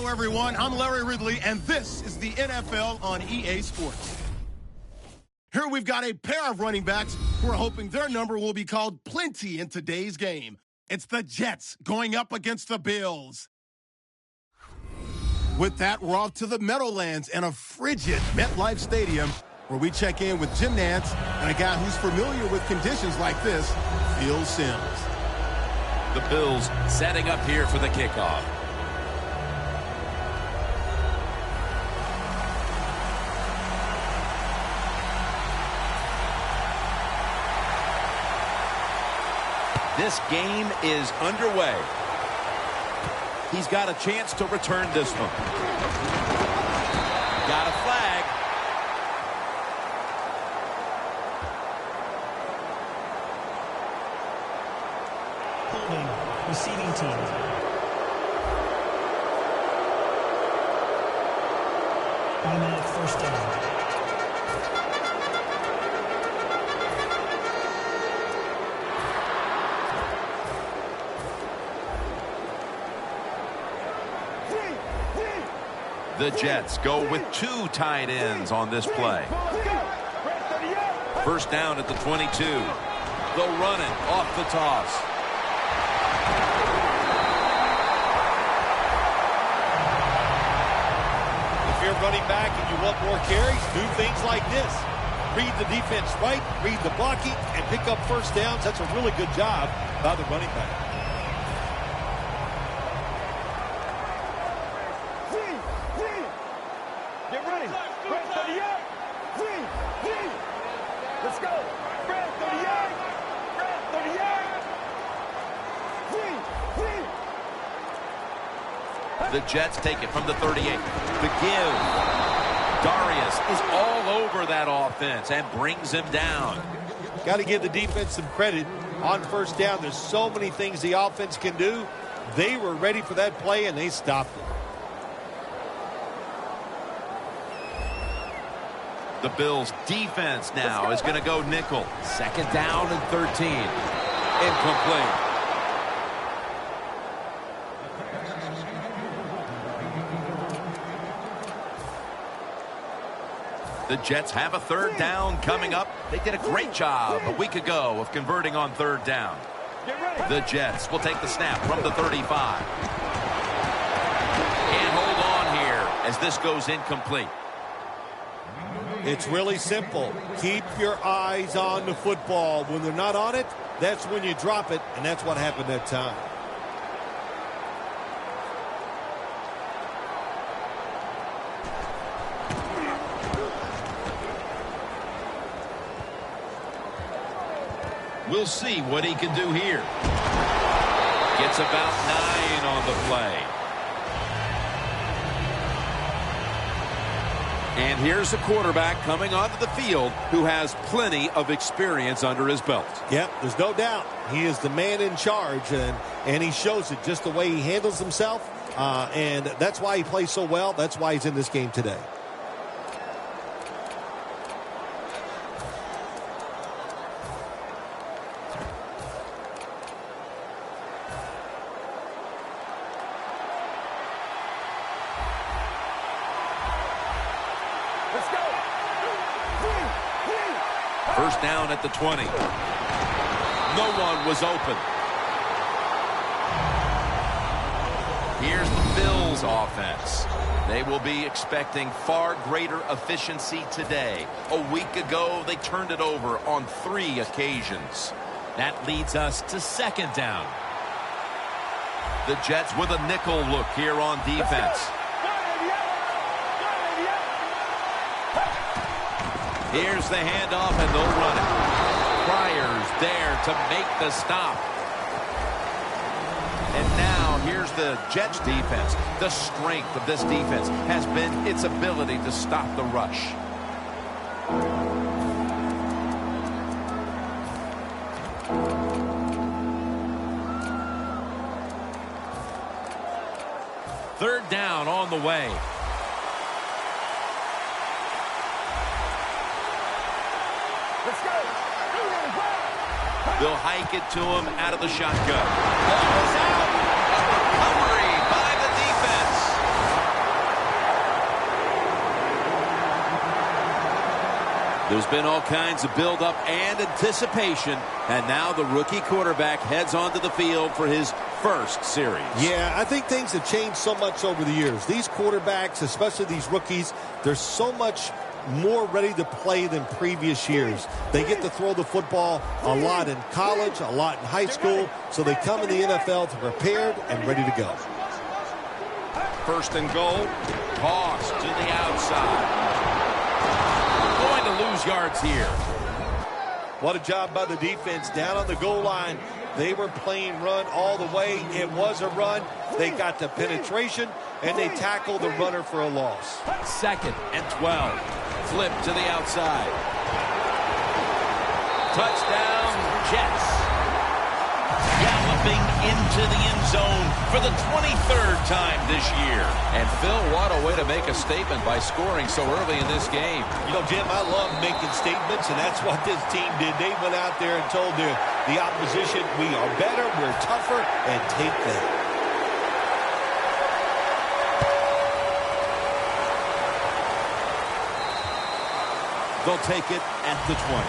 Hello, everyone. I'm Larry Ridley, and this is the NFL on EA Sports. Here we've got a pair of running backs who are hoping their number will be called plenty in today's game. It's the Jets going up against the Bills. With that, we're off to the Meadowlands and a frigid MetLife Stadium, where we check in with Jim Nantz and a guy who's familiar with conditions like this, Phil Simms. The Bills setting up here for the kickoff. This game is underway. He's got a chance to return this one. Got a flag. Holding, receiving team. Automatic first down. The Jets go with two tight ends on this play. First down at the 22. They'll run it off the toss. If you're running back and you want more carries, do things like this. Read the defense right, read the blocking, and pick up first downs. That's a really good job by the running back. The Jets take it from the 38. The give. Darius is all over that offense and brings him down. Got to give the defense some credit on first down. There's so many things the offense can do. They were ready for that play, and they stopped it. The Bills' defense now is going to go nickel. Second down and 13. Incomplete. The Jets have a third down coming up. They did a great job a week ago of converting on third down. The Jets will take the snap from the 35. And hold on here as this goes incomplete. It's really simple. Keep your eyes on the football. When they're not on it, that's when you drop it, and that's what happened that time. We'll see what he can do here. Gets about 9 on the play. And here's a quarterback coming onto the field who has plenty of experience under his belt. Yep, there's no doubt. He is the man in charge, and he shows it just the way he handles himself. And that's why he plays so well. That's why he's in this game today. First down at the 20. No one was open. Here's the Bills offense. They will be expecting far greater efficiency today. A week ago, they turned it over on 3 occasions. That leads us to second down. The Jets with a nickel look here on defense. Here's the handoff, and they'll run it. Pryor's there to make the stop. And now here's the Jets defense. The strength of this defense has been its ability to stop the rush. Third down on the way. They'll hike it to him out of the shotgun. Ball is out. A recovery by the defense. There's been all kinds of build-up and anticipation, and now the rookie quarterback heads onto the field for his first series. Yeah, I think things have changed so much over the years. These quarterbacks, especially these rookies, they're so much more ready to play than previous years. They get to throw the football a lot in college, a lot in high school, so they come in the NFL prepared and ready to go. First and goal, toss to the outside. Going to lose yards here. What a job by the defense down on the goal line. They were playing run all the way. It was a run. They got the penetration, and they tackled the runner for a loss. 2nd and 12. Flip to the outside. Touchdown, Jets. Galloping into the end zone for the 23rd time this year. And Phil, what a way to make a statement by scoring so early in this game. You know, Jim, I love making statements, and that's what this team did. They went out there and told the opposition, we are better, we're tougher, and take that. They'll take it at the 20.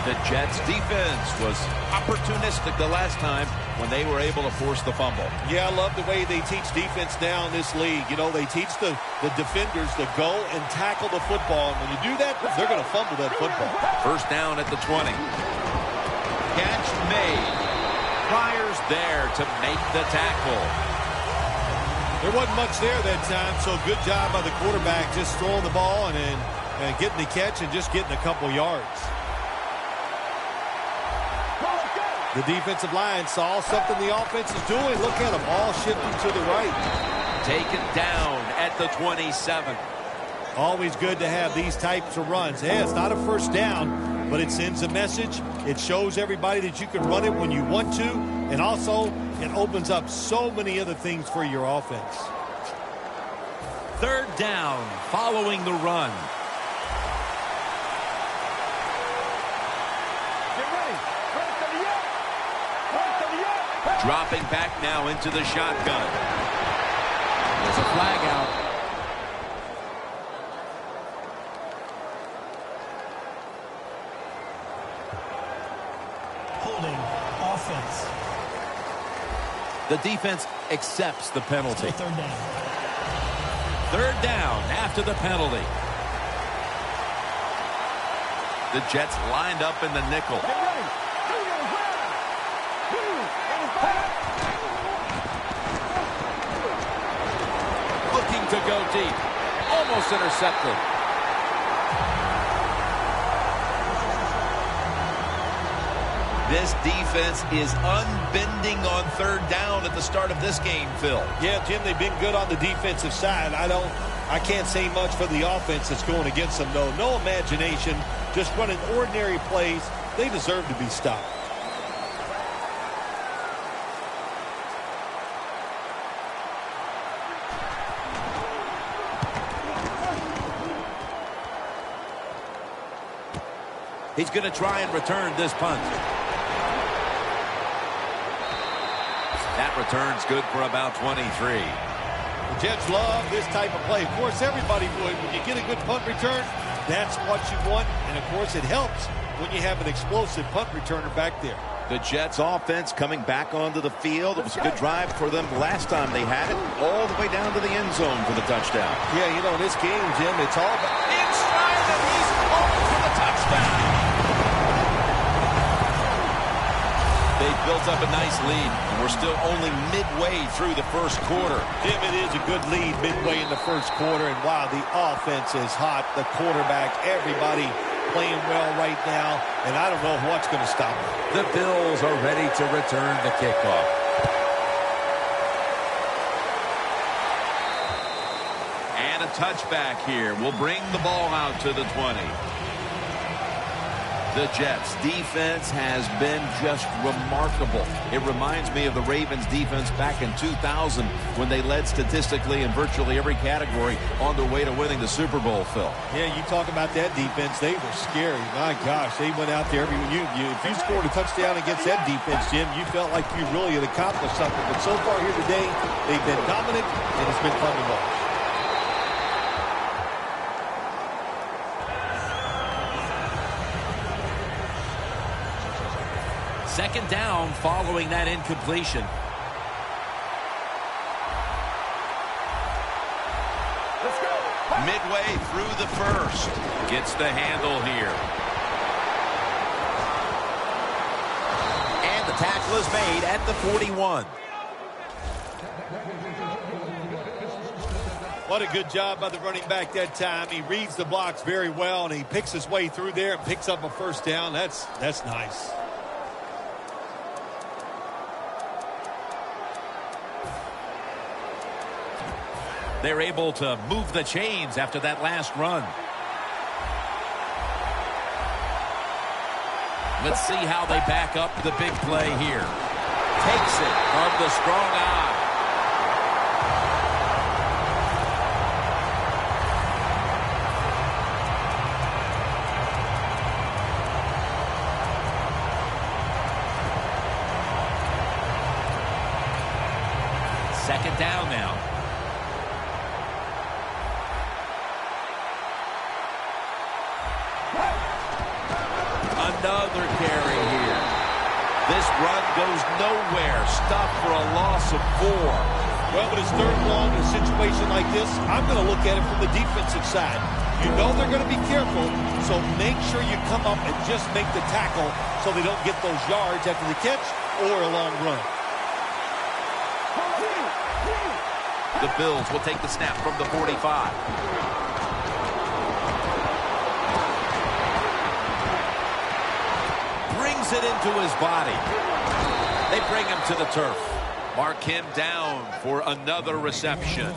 The Jets defense was opportunistic the last time when they were able to force the fumble. Yeah, I love the way they teach defense now in this league. You know, they teach the defenders to go and tackle the football. And when you do that, they're going to fumble that football. First down at the 20. Catch made. Fires there to make the tackle. There wasn't much there that time, so good job by the quarterback just throwing the ball and getting the catch and just getting a couple yards. The defensive line saw something the offense is doing. Look at them, all shifting to the right. Taken down at the 27. Always good to have these types of runs. Yeah, it's not a first down, but it sends a message. It shows everybody that you can run it when you want to, and also it opens up so many other things for your offense. 3rd down following the run. Dropping back now into the shotgun. There's a flag out. Holding offense. The defense accepts the penalty. Still 3rd down. 3rd down after the penalty. The Jets lined up in the nickel. Looking to go deep. Almost intercepted. This defense is unbending on 3rd down at the start of this game, Phil. Yeah, Jim, they've been good on the defensive side. I can't say much for the offense that's going against them, though. No imagination, just running ordinary plays. They deserve to be stopped. He's going to try and return this punt. That return's good for about 23. The Jets love this type of play. Of course, everybody would. When you get a good punt return, that's what you want. And, of course, it helps when you have an explosive punt returner back there. The Jets offense coming back onto the field. It was a good drive for them last time they had it, all the way down to the end zone for the touchdown. Yeah, you know, in this game, Jim, it's all about... Inside, and he's home for the touchdown. They built up a nice lead, and we're still only midway through the first quarter. Jim, it is a good lead midway in the first quarter, and wow, the offense is hot. The quarterback, everybody playing well right now, and I don't know what's going to stop them. The Bills are ready to return the kickoff. And a touchback here will bring the ball out to the 20. The Jets defense has been just remarkable. It reminds me of the Ravens defense back in 2000 when they led statistically in virtually every category on their way to winning the Super Bowl, Phil. Yeah, you talk about that defense. They were scary. My gosh, they went out there. If you scored a touchdown against that defense, Jim, you felt like you really had accomplished something. But so far here today, they've been dominant, and it's been fun to watch. Second down following that incompletion. Let's go. Midway through the first. Gets the handle here. And the tackle is made at the 41. What a good job by the running back that time. He reads the blocks very well, and he picks his way through there and picks up a first down. That's nice. They're able to move the chains after that last run. Let's see how they back up the big play here. Takes it from the strong eye. Second down now. Another carry here. This run goes nowhere. Stopped for a loss of 4. Well, when it's third and long in a situation like this, I'm going to look at it from the defensive side. You know they're going to be careful, so make sure you come up and just make the tackle so they don't get those yards after the catch or a long run. The Bills will take the snap from the 45. Brings it into his body. They bring him to the turf. Mark him down for another reception.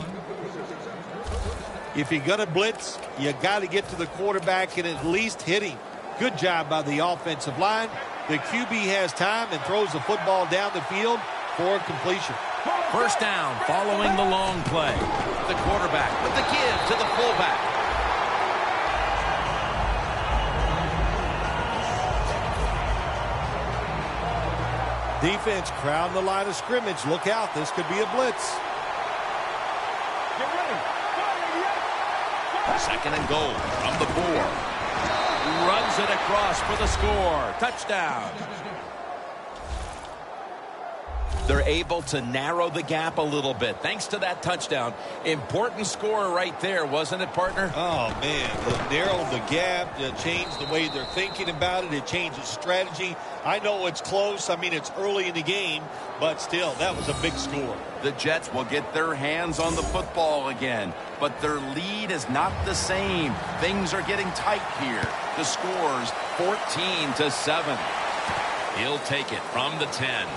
If you're going to blitz, you got to get to the quarterback and at least hit him. Good job by the offensive line. The QB has time and throws the football down the field for completion. First down following the long play. The quarterback with the give to the fullback. Defense crowding the line of scrimmage. Look out. This could be a blitz. Get ready. Second and goal from the 4. Runs it across for the score. Touchdown. They're able to narrow the gap a little bit thanks to that touchdown. Important score right there, wasn't it, partner? Oh, man. It narrowed the gap. It changed the way they're thinking about it. It changes strategy. I know it's close. I mean, it's early in the game, but still, that was a big score. The Jets will get their hands on the football again, but their lead is not the same. Things are getting tight here. The score's 14-7. He'll take it from the 10.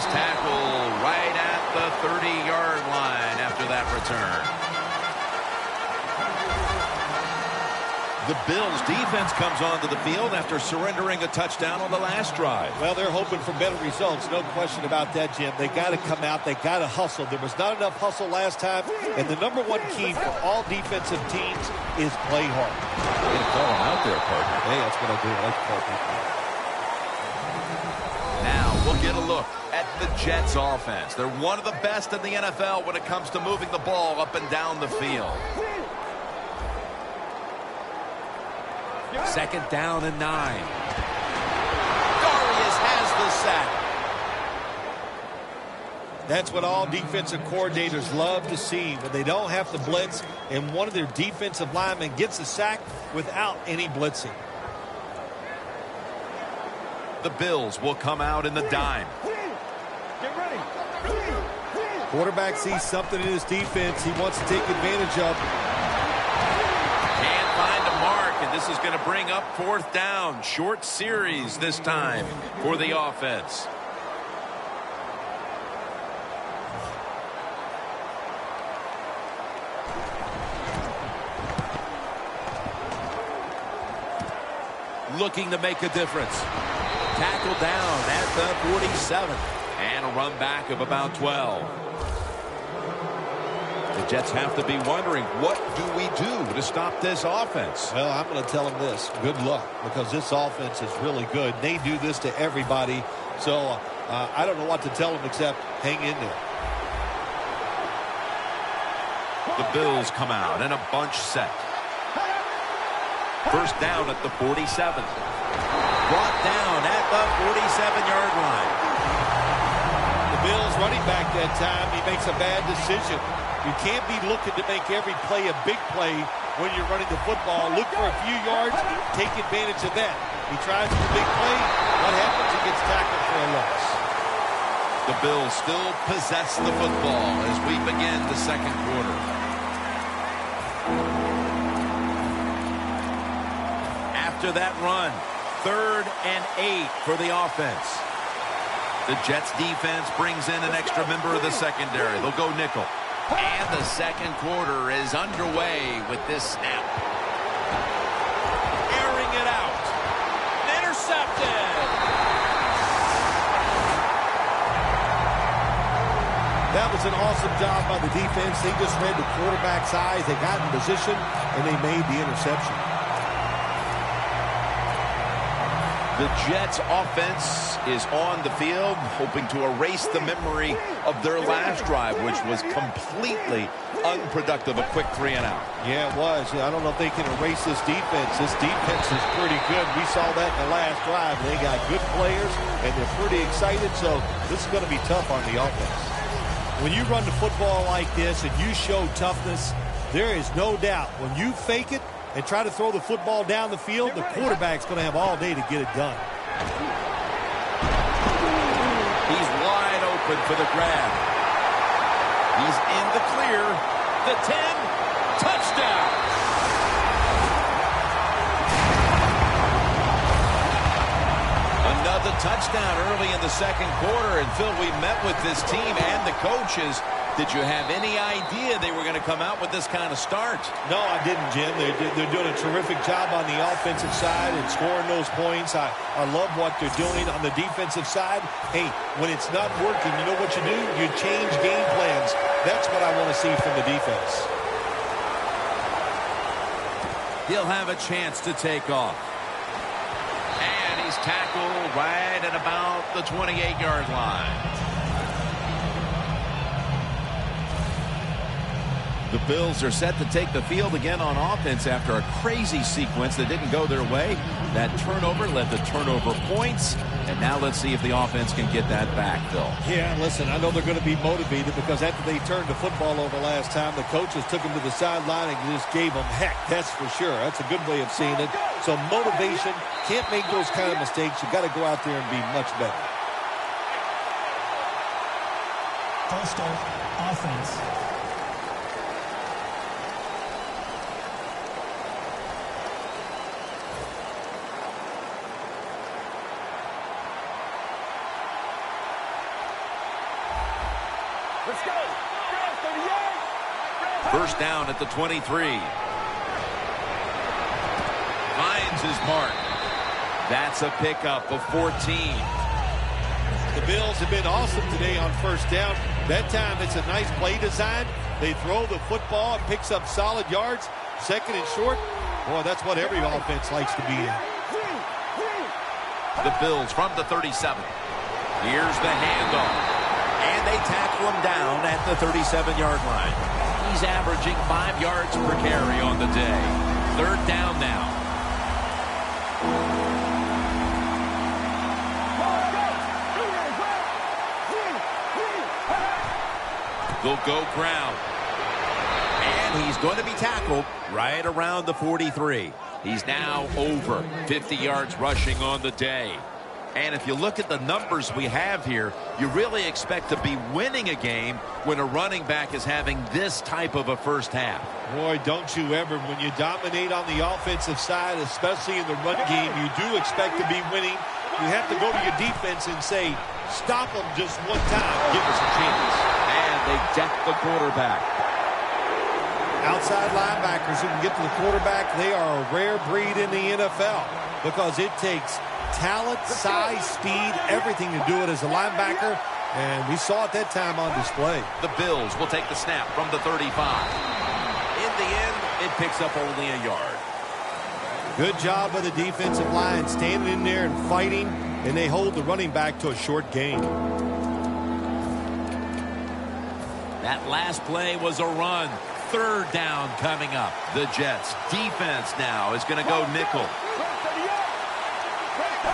Tackle right at the 30-yard line after that return. The Bills defense comes onto the field after surrendering a touchdown on the last drive. Well, they're hoping for better results. No question about that, Jim. They got to come out. They got to hustle. There was not enough hustle last time, and the number one key for all defensive teams is play hard. You're going to call them out there, partner. Hey, that's what I do. I like to call people. Now we'll get a look at the Jets offense. They're one of the best in the NFL when it comes to moving the ball up and down the field. Second down and 9. Darius has the sack. That's what all defensive coordinators love to see, when they don't have to blitz and one of their defensive linemen gets a sack without any blitzing. The Bills will come out in the dime. Get ready. Quarterback sees something in his defense he wants to take advantage of. Can't find a mark, and this is going to bring up fourth down. Short series this time for the offense. Looking to make a difference. Tackle down at the 47. And a run back of about 12. The Jets have to be wondering, what do we do to stop this offense? Well, I'm going to tell them this. Good luck, because this offense is really good. They do this to everybody. So I don't know what to tell them except hang in there. The Bills come out in a bunch set. First down at the 47. brought down at the 47-yard line. The Bills running back that time, he makes a bad decision. You can't be looking to make every play a big play when you're running the football. Look for a few yards, take advantage of that. He tries for the big play. What happens? He gets tackled for a loss. The Bills still possess the football as we begin the second quarter. After that run, 3rd and 8 for the offense. The Jets defense brings in an extra member of the secondary. They'll go nickel. And the second quarter is underway with this snap. Airing it out. Intercepted. That was an awesome job by the defense. They just read the quarterback's eyes. They got in position, and they made the interception. The Jets offense is on the field, hoping to erase the memory of their last drive, which was completely unproductive, a quick 3 and out. Yeah, it was. I don't know if they can erase this defense. This defense is pretty good. We saw that in the last drive. They got good players, and they're pretty excited, so this is going to be tough on the offense. When you run the football like this and you show toughness, there is no doubt when you fake it and try to throw the football down the field, the quarterback's going to have all day to get it done. He's wide open for the grab. He's in the clear. The 10, touchdown. Another touchdown early in the second quarter. And Phil, we met with this team and the coaches. Did you have any idea they were going to come out with this kind of start? No, I didn't, Jim. They're doing a terrific job on the offensive side and scoring those points. I love what they're doing on the defensive side. Hey, when it's not working, you know what you do? You change game plans. That's what I want to see from the defense. He'll have a chance to take off. And he's tackled right at about the 28-yard line. The Bills are set to take the field again on offense after a crazy sequence that didn't go their way. That turnover led to turnover points. And now let's see if the offense can get that back, Phil. Yeah, listen, I know they're going to be motivated because after they turned the football over last time, the coaches took them to the sideline and just gave them heck. That's for sure. That's a good way of seeing it. So motivation, can't make those kind of mistakes. You've got to go out there and be much better. First offense. Let's go. 38. First down at the 23. Finds his mark. That's a pickup of 14. The Bills have been awesome today on first down. That time it's a nice play design. They throw the football. It picks up solid yards. Second and short. Boy, that's what every offense likes to be in. The Bills from the 37. Here's the handoff. And they tackle him down at the 37-yard line. He's averaging 5 yards per carry on the day. Third down now. They'll go ground. And he's going to be tackled right around the 43. He's now over 50 yards rushing on the day. And if you look at the numbers we have here, you really expect to be winning a game when a running back is having this type of a first half. Boy, don't you ever. When you dominate on the offensive side, especially in the run game, you do expect to be winning. You have to go to your defense and say, stop them just one time. Give us a chance. And they deck the quarterback. Outside linebackers who can get to the quarterback, they are a rare breed in the NFL because it takes talent, size, speed, everything to do it as a linebacker, and we saw it that time on display. The Bills will take the snap from the 35. In the end, it picks up only a yard. Good job by the defensive line, standing in there and fighting, and they hold the running back to a short gain. That last play was a run. Third down coming up. The Jets defense now is going to go nickel.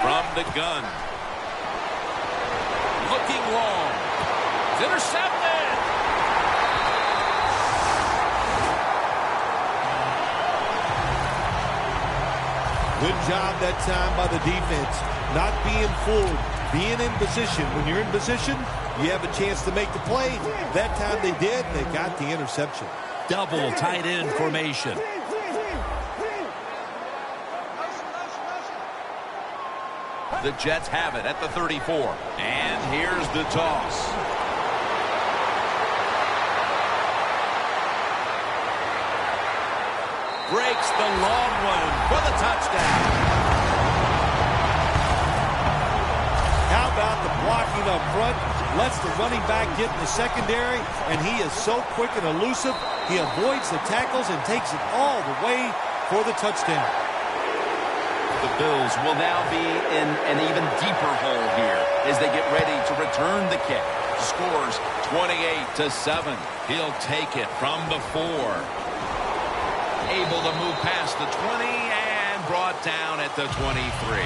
from the gun. Looking long. It's intercepted. Good job that time by the defense. Not being fooled. Being in position. When you're in position, you have a chance to make the play. That time they did. They got the interception. Double tight end formation. The Jets have it at the 34. And here's the toss. Breaks the long one for the touchdown. How about the blocking up front? Lets the running back get in the secondary, and he is so quick and elusive. He avoids the tackles and takes it all the way for the touchdown. The Bills will now be in an even deeper hole here as they get ready to return the kick. Scores 28-7. He'll take it from the 4. Able to move past the 20 and brought down at the 23.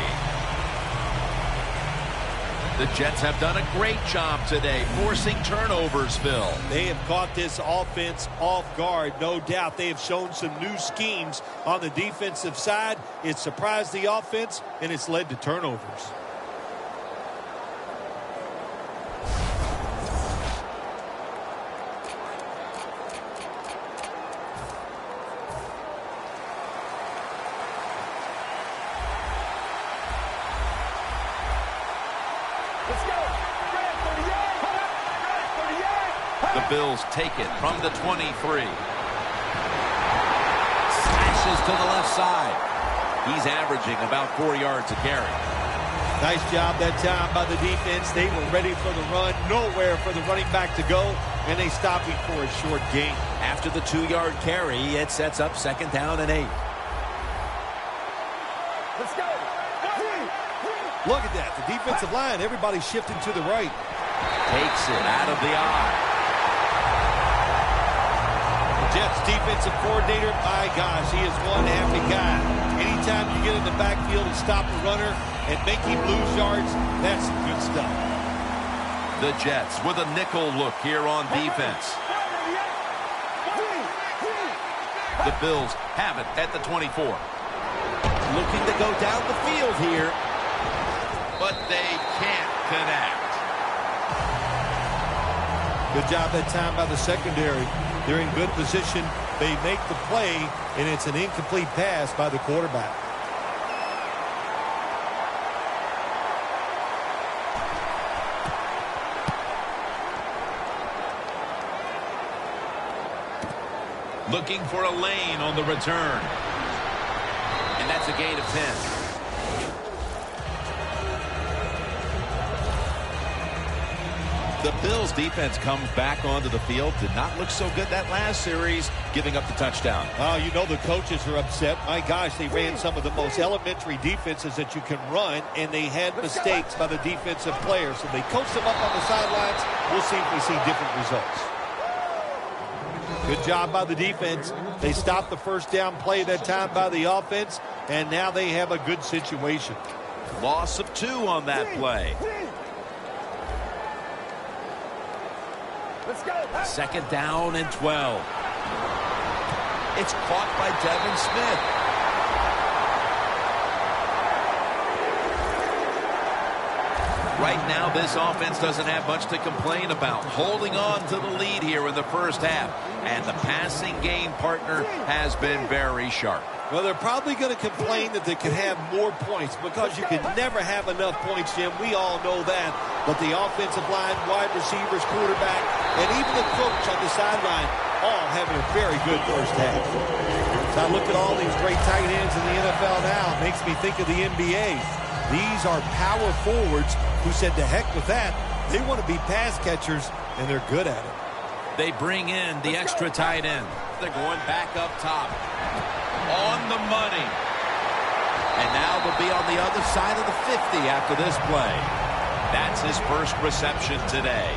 The Jets have done a great job today forcing turnovers, Phil. They have caught this offense off guard, no doubt. They have shown some new schemes on the defensive side. It surprised the offense, and it's led to turnovers. The Bills take it from the 23. Slashes to the left side. He's averaging about 4 yards a carry. Nice job that time by the defense. They were ready for the run. Nowhere for the running back to go, and they stop him for a short gain. After the 2-yard carry, it sets up 2nd down and 8. Let's go. Look at that. The defensive line, everybody shifting to the right. Takes it out of the eye. Jets defensive coordinator, my gosh, he is one happy guy. Anytime you get in the backfield and stop a runner and make him lose yards, that's some good stuff. The Jets with a nickel look here on defense. The Bills have it at the 24. Looking to go down the field here, but they can't connect. Good job that time by the secondary. They're in good position. They make the play, and it's an incomplete pass by the quarterback. Looking for a lane on the return. And that's a gain of 10. The Bills defense comes back onto the field. Did not look so good that last series, giving up the touchdown. Oh, you know the coaches are upset. My gosh, they ran some of the most elementary defenses that you can run, and they had mistakes by the defensive players. So they coached them up on the sidelines. We'll see if we see different results. Good job by the defense. They stopped the first down play that time by the offense, and now they have a good situation. Loss of 2 on that play. Let's go. 2nd down and 12. It's caught by Devin Smith. Right now, this offense doesn't have much to complain about. Holding on to the lead here in the first half. And the passing game partner has been very sharp. Well, they're probably going to complain that they could have more points because you can never have enough points, Jim. We all know that. But the offensive line, wide receivers, quarterback, and even the coach on the sideline all having a very good first half. So I look at all these great tight ends in the NFL now. It makes me think of the NBA. These are power forwards who said to heck with that. They want to be pass catchers, and they're good at it. They bring in the extra tight end. They're going back up top. On the money. And now they'll be on the other side of the 50 after this play. That's his first reception today.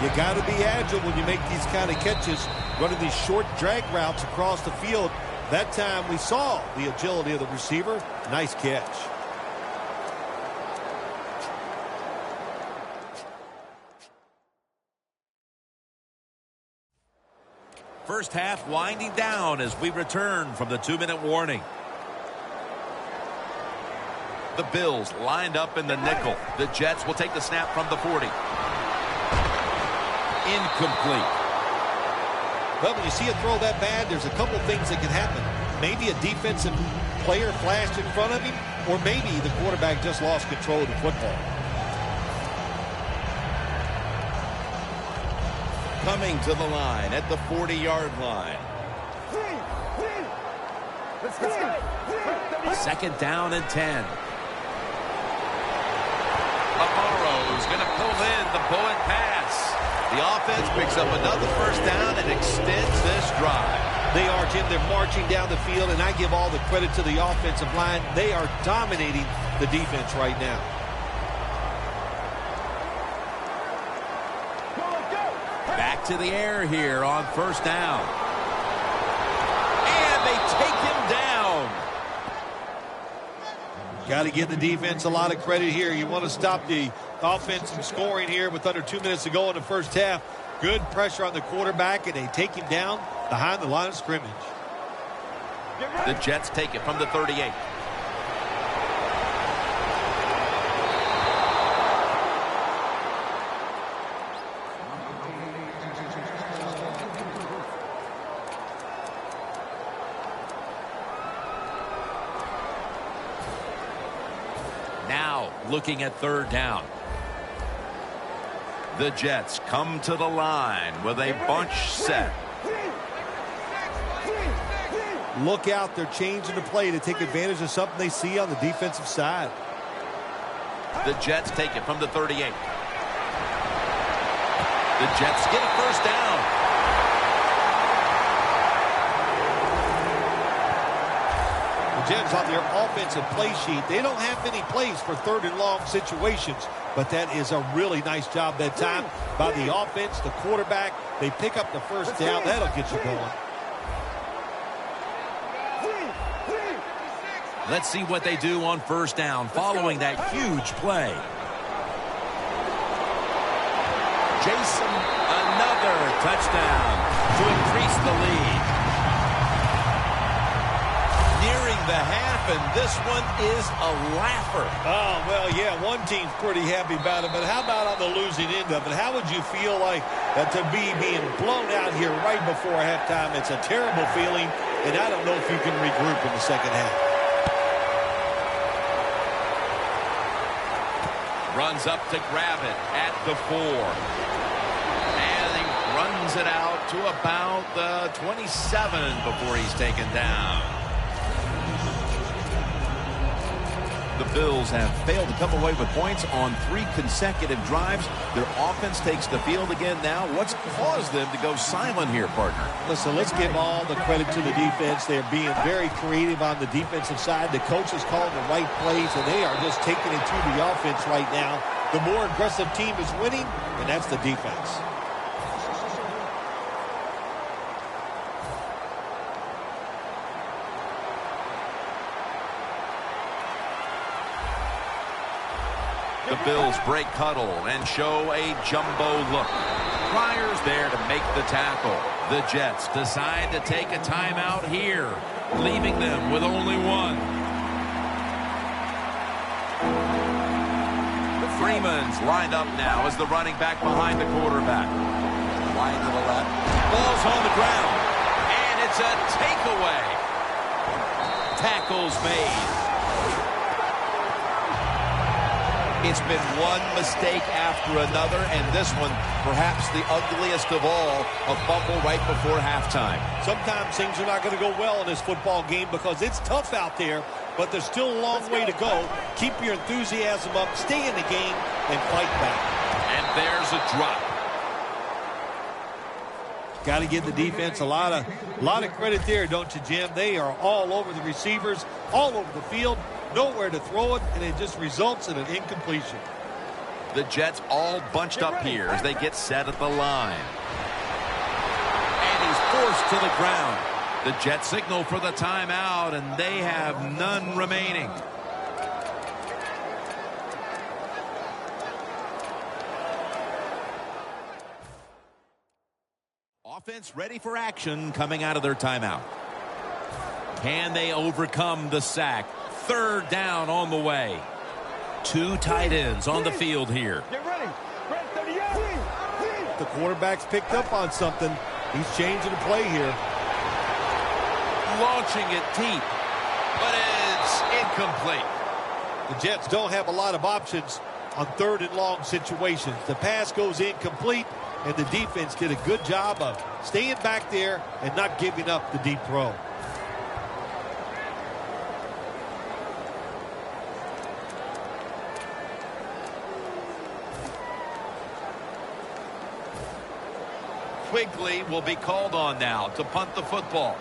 You got to be agile when you make these kind of catches, running these short drag routes across the field. That time we saw the agility of the receiver. Nice catch. First half winding down as we return from the 2-minute warning. The Bills lined up in the nickel. The Jets will take the snap from the 40. Incomplete. Well, when you see a throw that bad, there's a couple things that can happen. Maybe a defensive player flashed in front of him, or maybe the quarterback just lost control of the football. Coming to the line at the 40-yard line. Second down and 10. Alvaro's going to pull in the bullet pass. The offense picks up another first down and extends this drive. They are, Jim. They're marching down the field, and I give all the credit to the offensive line. They are dominating the defense right now. Back to the air here on first down. And they take him down. Got to give the defense a lot of credit here. You want to stop the offense from scoring here with under 2 minutes to go in the first half. Good pressure on the quarterback, and they take him down behind the line of scrimmage. The Jets take it from the 38. Now looking at third down. The Jets come to the line with a bunch set. Look out. They're changing the play to take advantage of something they see on the defensive side. The Jets take it from the 38. The Jets get a first down. The Jets on their offensive play sheet, they don't have many plays for third and long situations, but that is a really nice job that time by the offense, the quarterback. They pick up the first down. That'll get you going. Let's see what they do on first down following that huge play. Jason, another touchdown to increase the lead. Nearing the half, and this one is a laugher. Oh, well, yeah, one team's pretty happy about it, but how about on the losing end of it? How would you feel like that to be being blown out here right before halftime? It's a terrible feeling, and I don't know if you can regroup in the second half. Runs up to grab it at the 4. And he runs it out to about the 27 before he's taken down. The Bills have failed to come away with points on 3 consecutive drives. Their offense takes the field again now. What's caused them to go silent here, partner? Listen, let's give all the credit to the defense. They're being very creative on the defensive side. The coach is calling the right plays, and they are just taking it to the offense right now. The more aggressive team is winning, and that's the defense. The Bills break huddle and show a jumbo look. Pryor's there to make the tackle. The Jets decide to take a timeout here, leaving them with only one. Freeman's lined up now as the running back behind the quarterback. Wide to the left. Ball's on the ground. And it's a takeaway. Tackles made. It's been one mistake after another, and this one, perhaps the ugliest of all, a fumble right before halftime. Sometimes things are not going to go well in this football game because it's tough out there, but there's still a long way to go. Keep your enthusiasm up, stay in the game, and fight back. And there's a drop. Got to give the defense a lot of credit there, don't you, Jim? They are all over the receivers, all over the field, nowhere to throw it, and it just results in an incompletion. The Jets all bunched up here as they get set at the line. And he's forced to the ground. The Jets signal for the timeout, and they have none remaining. offense ready for action coming out of their timeout. Can they overcome the sack? Third down on the way. Two tight ends on the field here. Get ready. The quarterback's picked up on something. He's changing the play here. Launching it deep, but it's incomplete. The Jets don't have a lot of options on third and long situations. The pass goes incomplete, and the defense did a good job of staying back there and not giving up the deep throw. Quigley will be called on now to punt the football.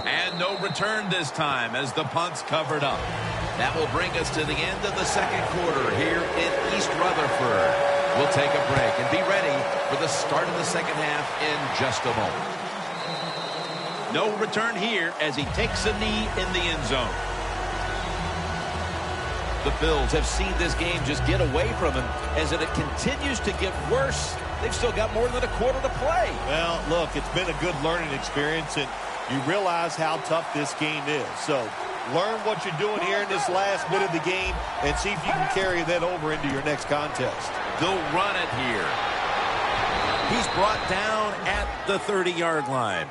And no return this time as the punt's covered up. That will bring us to the end of the second quarter here in East Rutherford. We'll take a break and be ready for the start of the second half in just a moment. No return here as he takes a knee in the end zone. The Bills have seen this game just get away from him as it continues to get worse. They've still got more than a quarter to play. Well, look, it's been a good learning experience, and you realize how tough this game is. So learn what you're doing here in this last bit of the game and see if you can carry that over into your next contest. They'll run it here. He's brought down at the 30-yard line.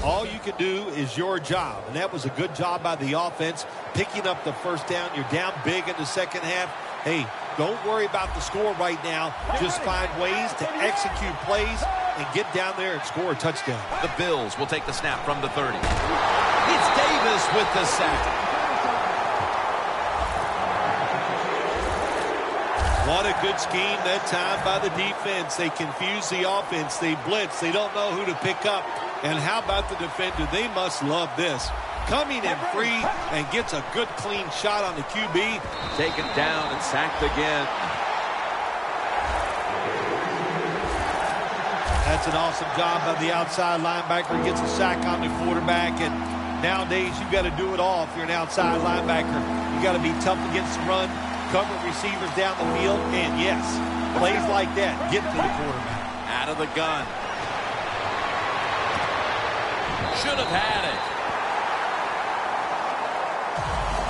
All you can do is your job, and that was a good job by the offense, picking up the first down. You're down big in the second half. Hey, don't worry about the score right now. Just find ways to execute plays and get down there and score a touchdown. The Bills will take the snap from the 30. It's Davis with the sack. What a good scheme that time by the defense. They confuse the offense. They blitz. They don't know who to pick up. And how about the defender? They must love this. Coming in free and gets a good clean shot on the QB. Taken down and sacked again. That's an awesome job by the outside linebacker. Gets a sack on the quarterback. And nowadays, you've got to do it all if you're an outside linebacker. You've got to be tough against the run, cover receivers down the field, and yes, plays like that get to the quarterback. Out of the gun. Should have had it.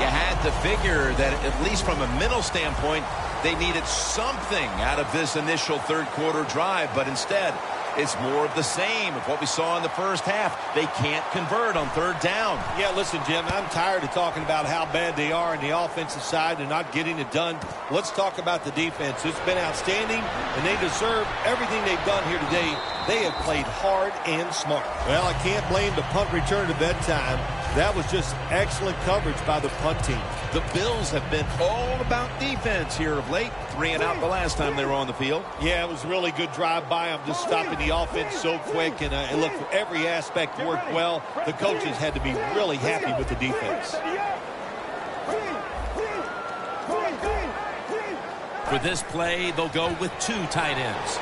You had to figure that at least from a mental standpoint, they needed something out of this initial third quarter drive, but instead, it's more of the same of what we saw in the first half. They can't convert on third down. Yeah, listen, Jim, I'm tired of talking about how bad they are on the offensive side and not getting it done. Let's talk about the defense. It's been outstanding, and they deserve everything they've done here today. They have played hard and smart. Well, I can't blame the punt return at that time. That was just excellent coverage by the punt team. The Bills have been all about defense here of late. 3 and out the last time they were on the field. Yeah, it was a really good drive by them, just stopping the offense so quick. And look, every aspect worked well. The coaches had to be really happy with the defense. For this play, they'll go with 2 tight ends.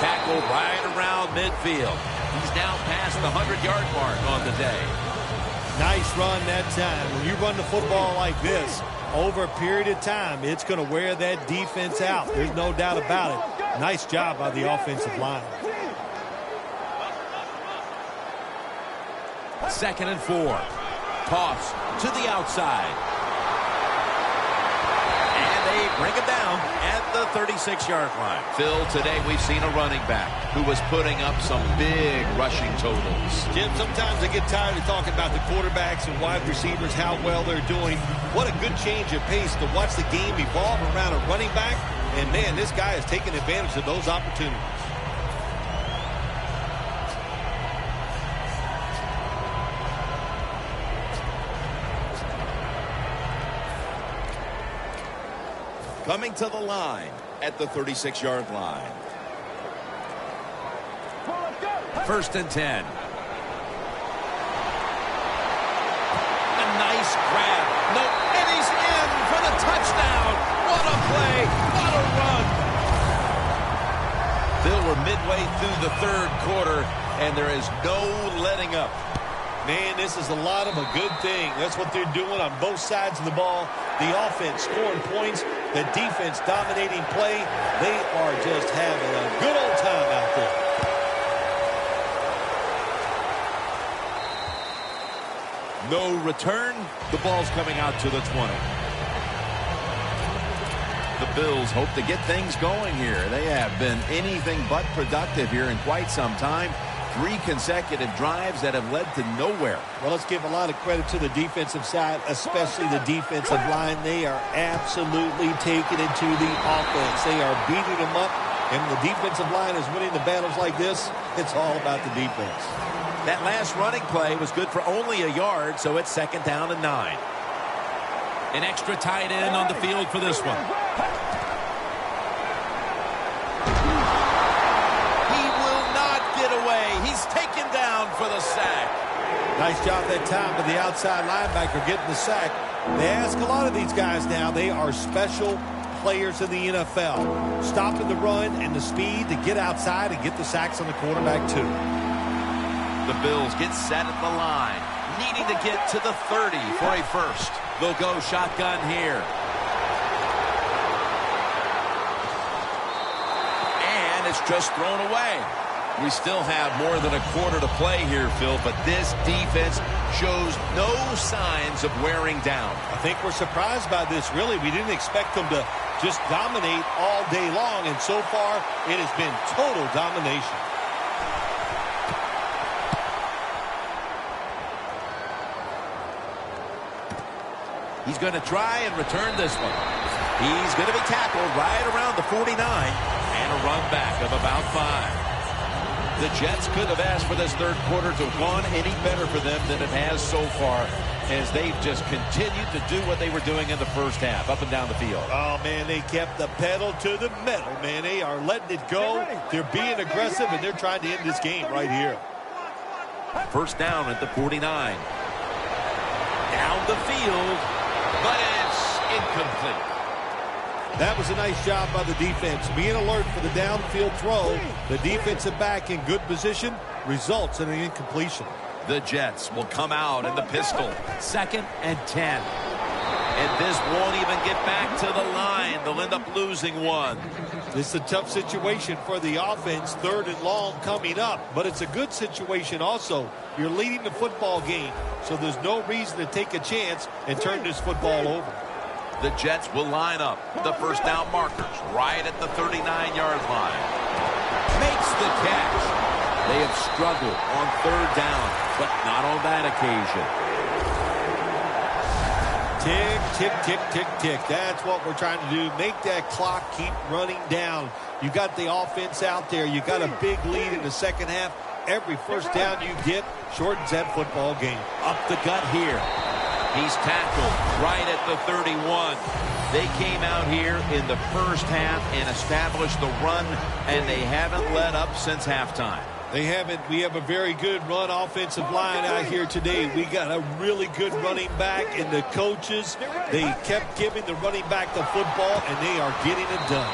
Tackle right around midfield. He's now past the 100-yard mark on the day. Nice run that time. When you run the football like this, over a period of time, it's going to wear that defense out. There's no doubt about it. Nice job by the offensive line. 2nd and 4. Toss to the outside. And they bring it down at the 36-yard line. Phil, today we've seen a running back who was putting up some big rushing totals. Jim, sometimes I get tired of talking about the quarterbacks and wide receivers, how well they're doing. What a good change of pace to watch the game evolve around a running back. And, man, this guy is taking advantage of those opportunities. Coming to the line at the 36-yard line. 1st and 10. A nice grab. No, and he's in for the touchdown. What a play. What a run. Phil, we're midway through the third quarter. and there is no letting up. Man, this is a lot of a good thing. That's what they're doing on both sides of the ball. The offense scoring points, the defense dominating play. They are just having a good old time out there. No return. The ball's coming out to the 20. The Bills hope to get things going here. They have been anything but productive here in quite some time. 3 consecutive drives that have led to nowhere. Well, let's give a lot of credit to the defensive side, especially the defensive line. They are absolutely taking it to the offense. They are beating them up, and when the defensive line is winning the battles like this, it's all about the defense. That last running play was good for only a yard, so it's 2nd down and 9. An extra tight end on the field for this one. He's taken down for the sack. Nice job that time by the outside linebacker getting the sack. They ask a lot of these guys now. They are special players in the NFL. Stopping the run and the speed to get outside and get the sacks on the quarterback too. The Bills get set at the line, needing to get to the 30 for a first. They'll go shotgun here. And it's just thrown away. We still have more than a quarter to play here, Phil, but this defense shows no signs of wearing down. I think we're surprised by this, really. We didn't expect them to just dominate all day long, and so far it has been total domination. He's going to try and return this one. He's going to be tackled right around the 49, and a run back of about 5. The Jets could have asked for this third quarter to have gone any better for them than it has so far, as they've just continued to do what they were doing in the first half, up and down the field. Oh, man, they kept the pedal to the metal, man. They are letting it go. They're being aggressive, and they're trying to end this game right here. First down at the 49. Down the field, but it's incomplete. That was a nice job by the defense. Being alert for the downfield throw. The defensive back in good position results in an incompletion. The Jets will come out in the pistol. 2nd and 10. And this won't even get back to the line. They'll end up losing one. This is a tough situation for the offense. 3rd and long coming up. But it's a good situation also. You're leading the football game, so there's no reason to take a chance and turn this football over. The Jets will line up. The first down markers right at the 39-yard line. Makes the catch. They have struggled on 3rd down, but not on that occasion. Tick, tick, tick, tick, tick. That's what we're trying to do. Make that clock keep running down. You got the offense out there. You got a big lead in the second half. Every first down you get shortens that football game. Up the gut here. He's tackled right at the 31. They came out here in the first half and established the run, and they haven't let up since halftime. They haven't. We have a very good run offensive line out here today. We got a really good running back, and the coaches, they kept giving the running back the football, and they are getting it done.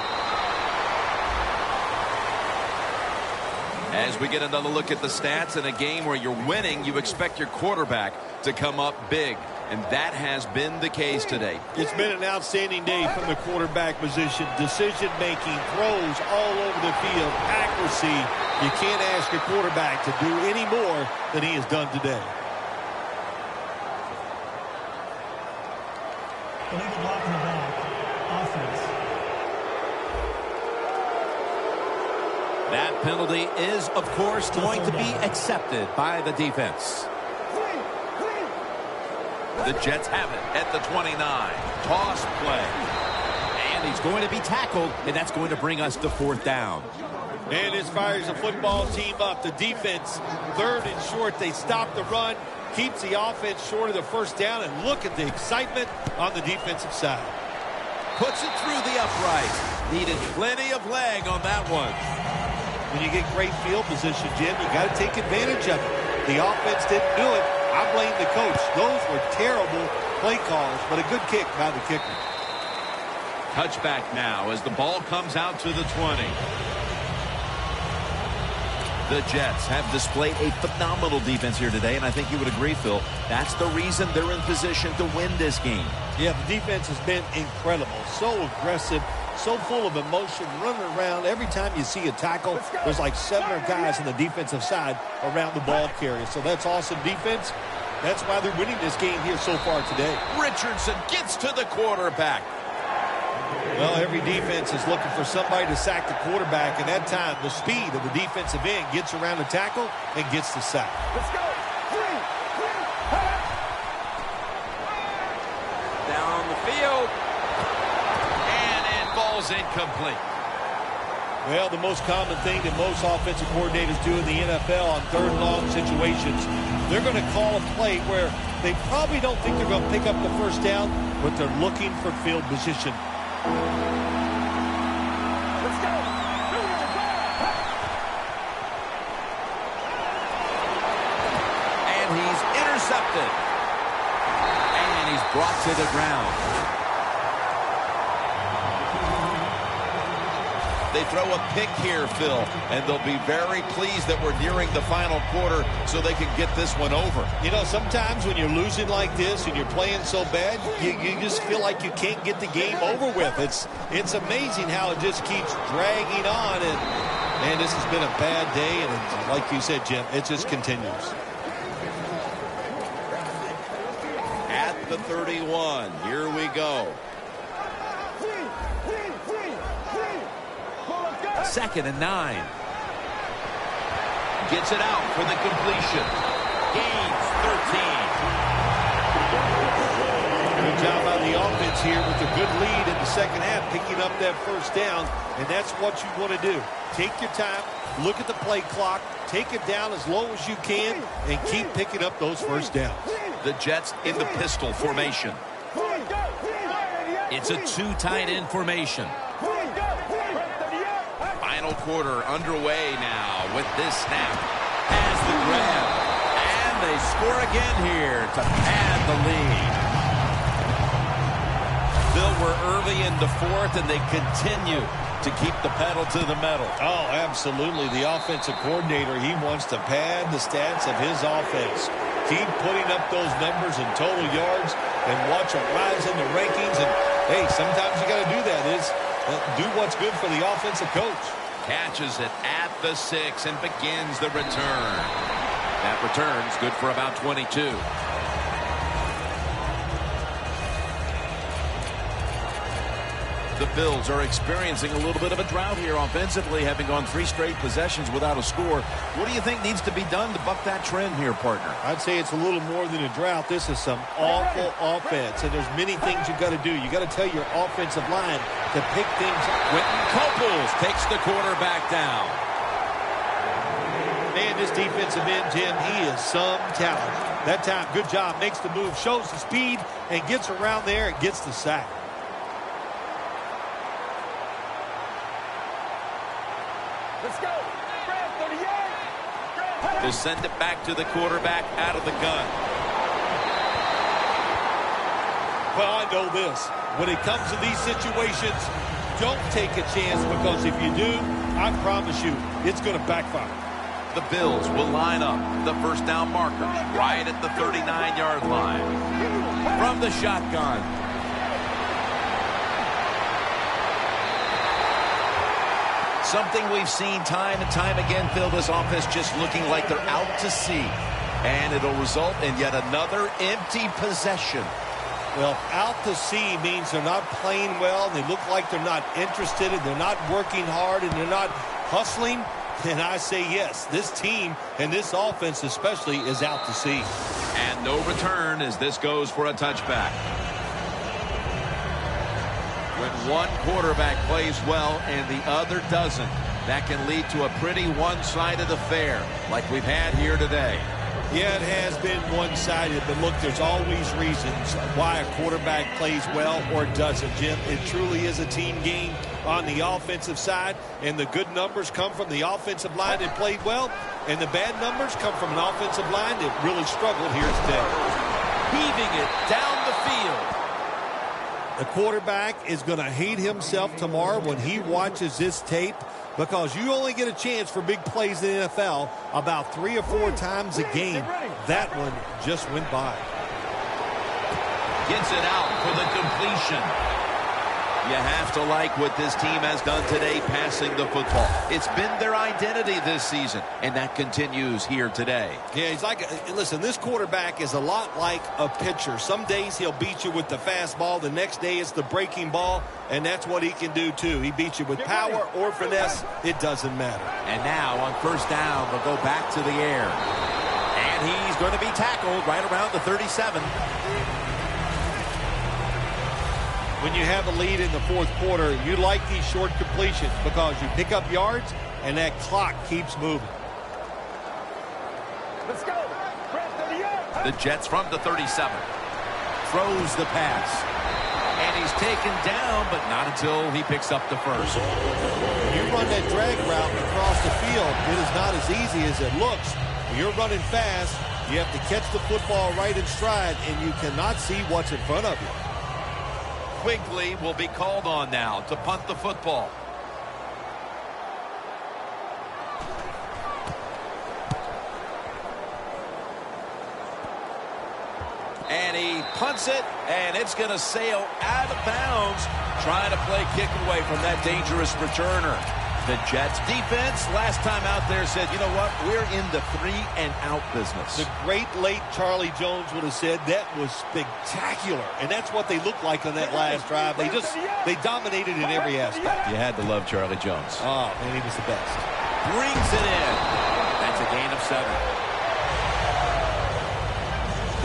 As we get another look at the stats, in a game where you're winning, you expect your quarterback to come up big. And that has been the case today. It's been an outstanding day from the quarterback position. Decision-making, throws all over the field, accuracy. You can't ask your quarterback to do any more than he has done today. Illegal block in the back. Offense. That penalty is, of course, going to be accepted by the defense. The Jets have it at the 29. Toss play. And he's going to be tackled, and that's going to bring us to 4th down. And this fires the football team up. The defense, 3rd and short. They stop the run, keeps the offense short of the first down, and look at the excitement on the defensive side. Puts it through the upright. Needed plenty of leg on that one. When you get great field position, Jim, you got to take advantage of it. The offense didn't do it. I blame the coach. Those were terrible play calls, but a good kick by the kicker. Touchback now as the ball comes out to the 20. The Jets have displayed a phenomenal defense here today, and I think you would agree, Phil. That's the reason they're in position to win this game. Yeah, the defense has been incredible. So aggressive, so full of emotion, running around. Every time you see a tackle, there's like 7 guys on the defensive side around the ball carrier. So that's awesome defense. That's why they're winning this game here so far today. Richardson gets to the quarterback. Well, every defense is looking for somebody to sack the quarterback, and that time the speed of the defensive end gets around the tackle and gets the sack. Let's go. Down the field. And ball's incomplete. Well, the most common thing that most offensive coordinators do in the NFL on third and long situations, they're going to call a play where they probably don't think they're going to pick up the first down, but they're looking for field position. Let's go. And he's intercepted. And he's brought to the ground. They throw a pick here, Phil, and they'll be very pleased that we're nearing the final quarter so they can get this one over. You know, sometimes when you're losing like this and you're playing so bad, you just feel like you can't get the game over with. It's amazing how it just keeps dragging on, and man, this has been a bad day, and like you said, Jim, it just continues. At the 31, here we go. 2nd and 9. Gets it out for the completion. Gains 13. Good job by the offense here with a good lead in the second half, picking up that first down, and that's what you want to do. Take your time, look at the play clock, take it down as low as you can, and keep picking up those first downs. The Jets in the pistol formation. It's a 2 tight end formation. Final quarter underway now with this snap. Has the grab. And they score again here to pad the lead. Bill, we're early in the 4th, and they continue to keep the pedal to the metal. Oh, absolutely. The offensive coordinator, he wants to pad the stats of his offense. Keep putting up those numbers in total yards and watch them rise in the rankings. And, hey, sometimes you got to do that. Do what's good for the offensive coach. Catches it at the 6 and begins the return. That return's good for about 22. The Bills are experiencing a little bit of a drought here offensively, having gone 3 straight possessions without a score. What do you think needs to be done to buck that trend here, partner? I'd say it's a little more than a drought. This is some awful offense, and there's many things you got to do. You got to tell your offensive line to pick things up. Quentin Coples takes the quarterback down. Man, this defensive end, Jim, he is some talent. That time, good job, makes the move, shows the speed, and gets around there and gets the sack. Let's go. They'll send it back to the quarterback out of the gun. Well, I know this. When it comes to these situations, don't take a chance, because if you do, I promise you, it's going to backfire. The Bills will line up the first down marker right at the 39-yard line. From the shotgun. Something we've seen time and time again, Phil, this offense just looking like they're out to sea. And it'll result in yet another empty possession. Well, out to sea means they're not playing well, and they look like they're not interested, and they're not working hard, and they're not hustling. And I say yes, this team and this offense especially is out to sea. And no return as this goes for a touchback. When one quarterback plays well and the other doesn't, that can lead to a pretty one-sided affair like we've had here today. Yeah, it has been one-sided, but look, there's always reasons why a quarterback plays well or doesn't, Jim. It truly is a team game on the offensive side, and the good numbers come from the offensive line that played well, and the bad numbers come from an offensive line that really struggled here today. Heaving it down the field. The quarterback is going to hate himself tomorrow when he watches this tape, because you only get a chance for big plays in the NFL about 3 or 4 times a game. That one just went by. Gets it out for the completion. You have to like what this team has done today passing the football. It's been their identity this season, and that continues here today. Yeah, he's like, listen, this quarterback is a lot like a pitcher. Some days he'll beat you with the fastball. The next day it's the breaking ball, and that's what he can do too. He beats you with power or finesse. It doesn't matter. And now on first down, they'll go back to the air. And he's going to be tackled right around the 37. When you have a lead in the fourth quarter, you like these short completions because you pick up yards and that clock keeps moving. Let's go. The Jets from the 37. Throws the pass. And he's taken down, but not until he picks up the first. When you run that drag route across the field, it is not as easy as it looks. When you're running fast, you have to catch the football right in stride, and you cannot see what's in front of you. Quigley will be called on now to punt the football. And he punts it, and it's going to sail out of bounds, trying to play kick away from that dangerous returner. The Jets defense last time out there said, you know what, we're in the 3-and-out business. The great late Charlie Jones would have said that was spectacular, and that's what they looked like on that last drive. They dominated in every aspect. You had to love Charlie Jones. Oh, man, he was the best. Brings it in. That's a gain of 7.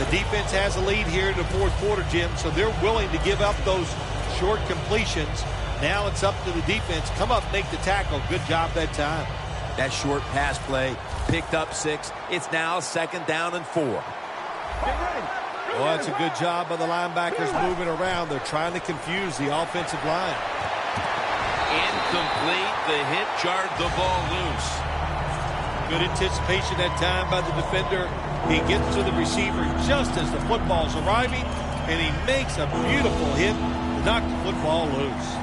The defense has a lead here in the fourth quarter, Jim, so they're willing to give up those short completions. Now it's up to the defense. Come up, make the tackle. Good job that time. That short pass play picked up 6. It's now 2nd down and 4. Well, that's a good job by the linebackers moving around. They're trying to confuse the offensive line. Incomplete. The hit jarred the ball loose. Good anticipation that time by the defender. He gets to the receiver just as the football's arriving, and he makes a beautiful hit to knock the football loose.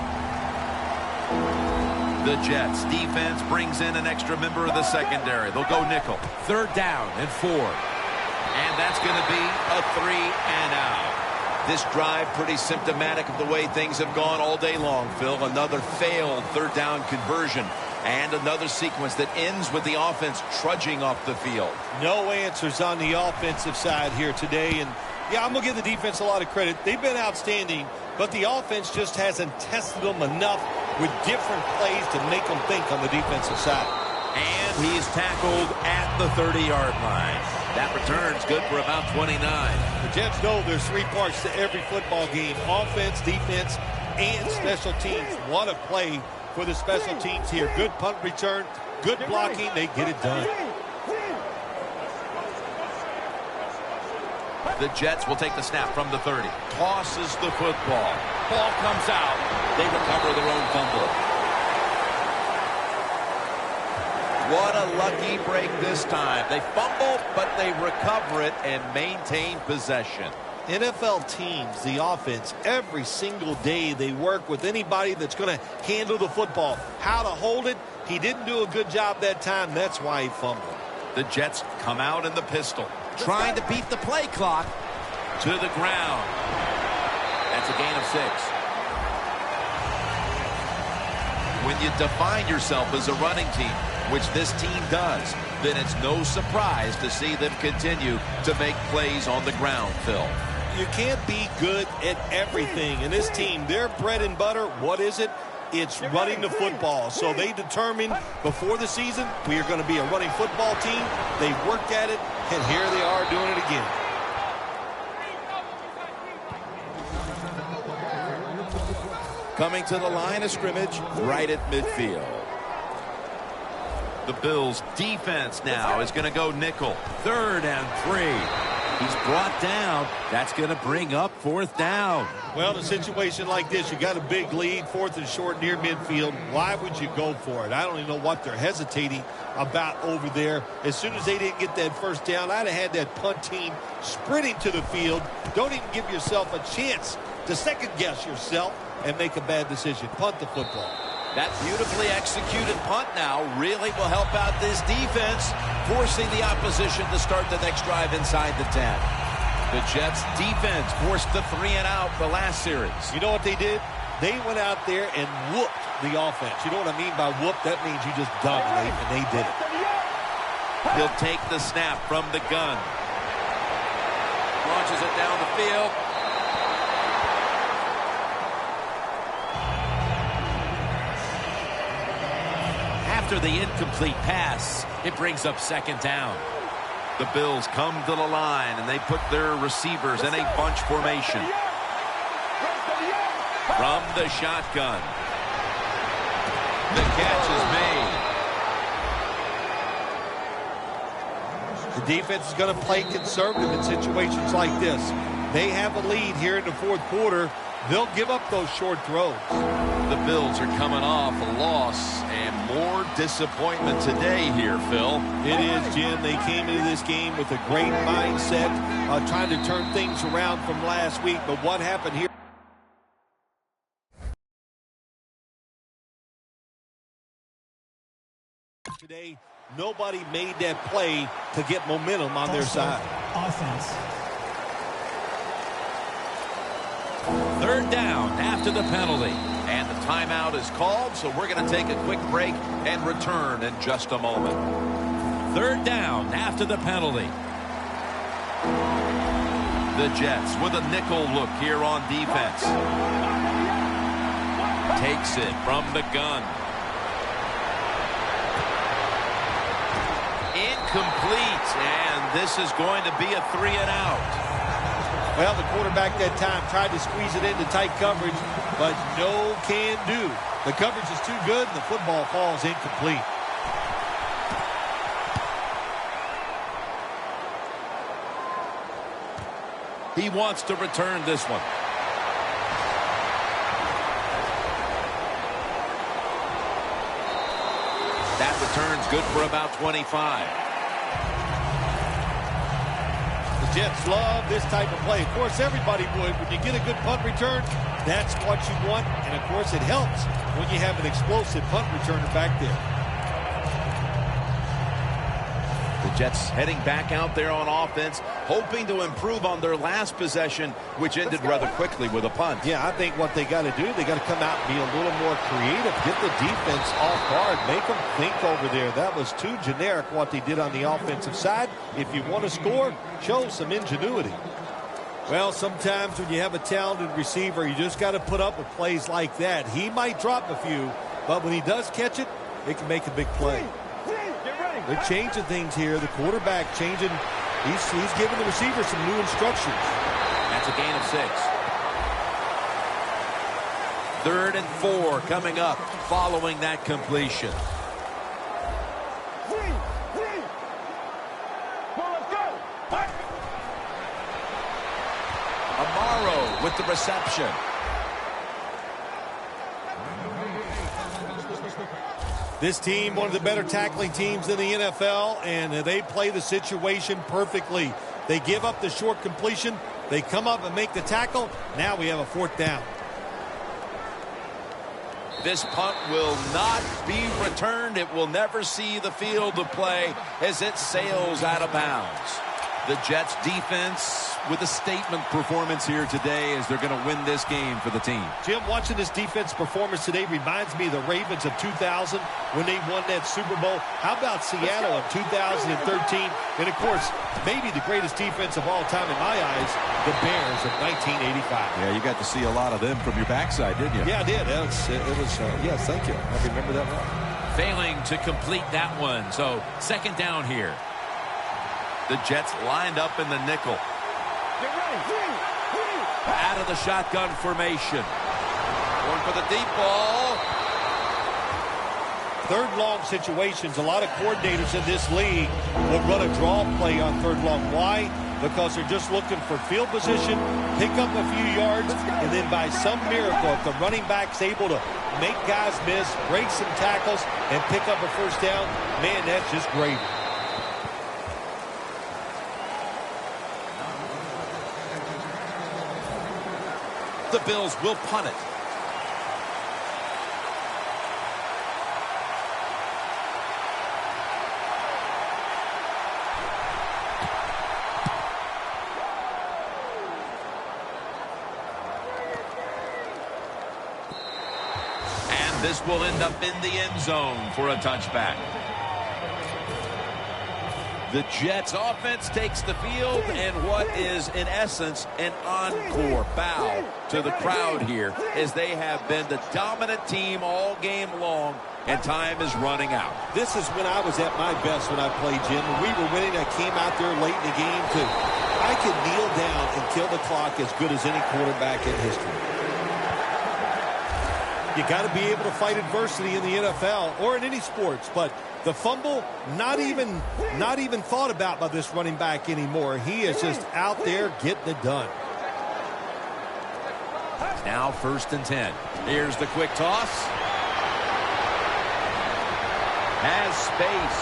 The Jets defense brings in an extra member of the secondary. They'll go nickel. 3rd down and 4. And that's going to be a 3-and-out. This drive pretty symptomatic of the way things have gone all day long, Phil. Another failed 3rd down conversion. And another sequence that ends with the offense trudging off the field. No answers on the offensive side here today. And, yeah, I'm going to give the defense a lot of credit. They've been outstanding, but the offense just hasn't tested them enough with different plays to make them think on the defensive side. And he's tackled at the 30-yard line. That return's good for about 29. The Jets know there's 3 parts to every football game: offense, defense, and special teams. What a play for the special teams here. Good punt return, good blocking. They get it done. The Jets will take the snap from the 30. Tosses the football. Ball comes out. They recover their own fumble. What a lucky break this time. They fumble, but they recover it and maintain possession. NFL teams, the offense, every single day they work with anybody that's going to handle the football. How to hold it, he didn't do a good job that time. That's why he fumbled. The Jets come out in the pistol. Trying to beat the play clock. To the ground. That's a gain of 6. When you define yourself as a running team, which this team does, then it's no surprise to see them continue to make plays on the ground, Phil. You can't be good at everything. And this team, their bread and butter, what is it? It's running the football. So they determined before the season, we are going to be a running football team. They worked at it, and here they are doing it again. Coming to the line of scrimmage right at midfield. The Bills' defense now is going to go nickel. 3rd and 3. He's brought down. That's going to bring up 4th down. Well, in a situation like this, you got a big lead, 4th and short near midfield. Why would you go for it? I don't even know what they're hesitating about over there. As soon as they didn't get that first down, I'd have had that punt team sprinting to the field. Don't even give yourself a chance to second-guess yourself and make a bad decision. Punt the football. That beautifully executed punt now really will help out this defense, forcing the opposition to start the next drive inside the 10. The Jets defense forced the 3-and-out the last series. You know what they did? They went out there and whooped the offense. You know what I mean by whoop? That means you just dominate, and they did it. He'll take the snap from the gun. Launches it down the field. After the incomplete pass, it brings up second down. The Bills come to the line, and they put their receivers in a bunch formation. From the shotgun. The catch is made. The defense is going to play conservative in situations like this. They have a lead here in the fourth quarter. They'll give up those short throws. The Bills are coming off a loss and more disappointment today here, Phil. It is, Jim. They came into this game with a great mindset, trying to turn things around from last week. But what happened here today, nobody made that play to get momentum on their side. Offense. Third down after the penalty. And the timeout is called, so we're going to take a quick break and return in just a moment. Third down after the penalty. The Jets with a nickel look here on defense. Takes it from the gun. Incomplete, and this is going to be a 3-and-out. Well, the quarterback that time tried to squeeze it into tight coverage, but no can do. The coverage is too good, and the football falls incomplete. He wants to return this one. That return's good for about 25. The Jets love this type of play. Of course, everybody would. When you get a good punt return, that's what you want. And, of course, it helps when you have an explosive punt returner back there. The Jets heading back out there on offense, hoping to improve on their last possession, which ended rather quickly with a punt. Yeah, I think what they got to do, they got to come out and be a little more creative, get the defense off guard, make them think over there. That was too generic what they did on the offensive side. If you want to score, show some ingenuity. Well, sometimes when you have a talented receiver, you just got to put up with plays like that. He might drop a few, but when he does catch it, it can make a big play. They're changing things here. The quarterback changing. He's giving the receiver some new instructions. That's a gain of 6. 3rd and 4 coming up following that completion. Amaro with the reception. This team, one of the better tackling teams in the NFL, and they play the situation perfectly. They give up the short completion. They come up and make the tackle. Now we have a 4th down. This punt will not be returned. It will never see the field of play as it sails out of bounds. The Jets defense with a statement performance here today as they're going to win this game for the team. Jim, watching this defense performance today reminds me of the Ravens of 2000 when they won that Super Bowl. How about Seattle in 2013? And, of course, maybe the greatest defense of all time in my eyes, the Bears of 1985. Yeah, you got to see a lot of them from your backside, didn't you? Yeah, I did. Yes, thank you. I remember that well. Failing to complete that one, so 2nd down here. The Jets lined up in the nickel. Out of the shotgun formation. Going for the deep ball. 3rd long situations. A lot of coordinators in this league will run a draw play on 3rd long. Why? Because they're just looking for field position, pick up a few yards, and then by some miracle, if the running back's able to make guys miss, break some tackles, and pick up a 1st down, man, that's just great. The Bills will punt it. And this will end up in the end zone for a touchback. The Jets offense takes the field, and what is, in essence, an encore bow to the crowd here, as they have been the dominant team all game long, and time is running out. This is when I was at my best when I played, Jim. When we were winning, I came out there late in the game too. I could kneel down and kill the clock as good as any quarterback in history. You got to be able to fight adversity in the NFL or in any sports, but the fumble, not even thought about by this running back anymore. He is just out there getting it done. Now 1st and 10. Here's the quick toss. Has space.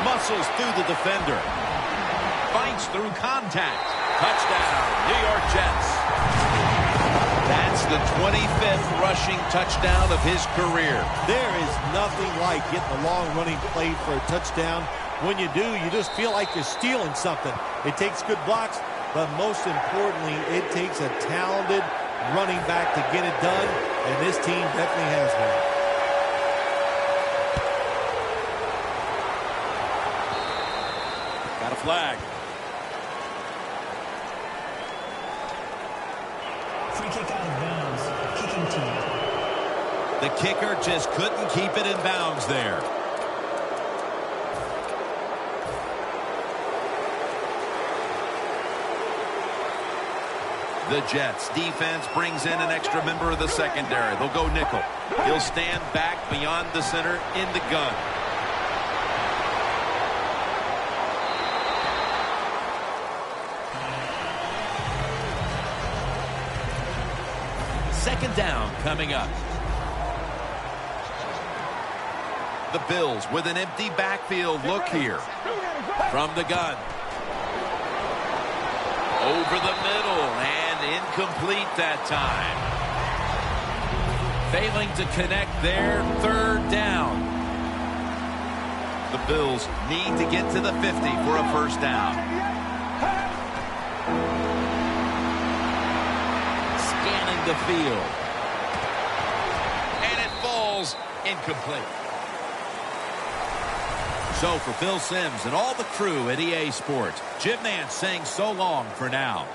Muscles through the defender. Fights through contact. Touchdown, New York Jets. That's the 25th rushing touchdown of his career. There is nothing like getting a long running play for a touchdown. When you do, you just feel like you're stealing something. It takes good blocks, but most importantly, it takes a talented running back to get it done, and this team definitely has one. Got a flag. Free kick out of bounds. Kicking team. The kicker just couldn't keep it in bounds there. The Jets defense brings in an extra member of the secondary. They'll go nickel. He'll stand back beyond the center in the gun. Second down coming up. The Bills with an empty backfield look here. From the gun. Over the middle and incomplete that time. Failing to connect there. 3rd down. The Bills need to get to the 50 for a 1st down. Scanning the field. And it falls incomplete. So for Phil Simms and all the crew at EA Sports, Jim Nance saying so long for now.